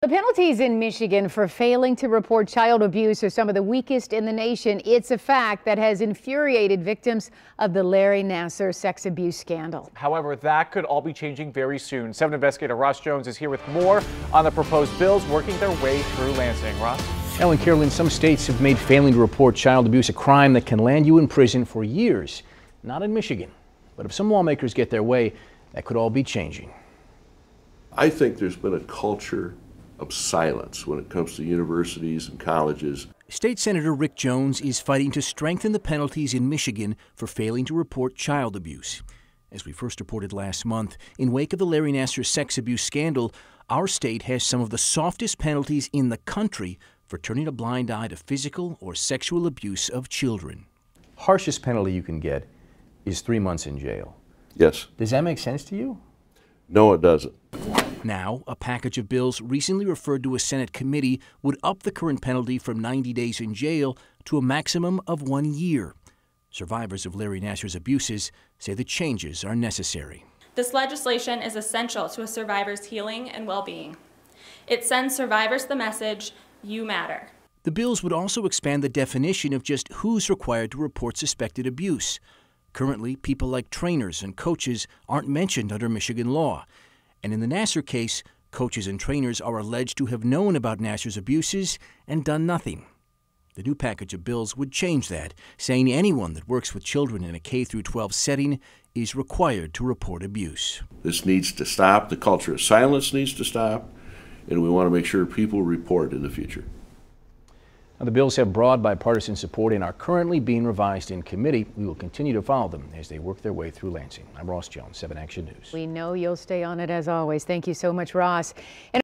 The penalties in Michigan for failing to report child abuse are some of the weakest in the nation. It's a fact that has infuriated victims of the Larry Nassar sex abuse scandal. However, that could all be changing very soon. 7 investigator Ross Jones is here with more on the proposed bills working their way through Lansing. Ross? Ellen, Carolyn, some states have made failing to report child abuse a crime that can land you in prison for years. Not in Michigan. But if some lawmakers get their way, that could all be changing. I think there's been a culture of silence when it comes to universities and colleges. State Senator Rick Jones is fighting to strengthen the penalties in Michigan for failing to report child abuse. As we first reported last month, in wake of the Larry Nassar sex abuse scandal, our state has some of the softest penalties in the country for turning a blind eye to physical or sexual abuse of children. Harshest penalty you can get is 3 months in jail. Yes. Does that make sense to you? No, it doesn't. Now, a package of bills recently referred to a Senate committee would up the current penalty from 90 days in jail to a maximum of 1 year. Survivors of Larry Nassar's abuses say the changes are necessary. This legislation is essential to a survivor's healing and well-being. It sends survivors the message, you matter. The bills would also expand the definition of just who's required to report suspected abuse. Currently, people like trainers and coaches aren't mentioned under Michigan law. And in the Nassar case, coaches and trainers are alleged to have known about Nassar's abuses and done nothing. The new package of bills would change that, saying anyone that works with children in a K-12 setting is required to report abuse. This needs to stop. The culture of silence needs to stop, and we want to make sure people report in the future. Now, the bills have broad bipartisan support and are currently being revised in committee. We will continue to follow them as they work their way through Lansing. I'm Ross Jones, 7 Action News. We know you'll stay on it as always. Thank you so much, Ross.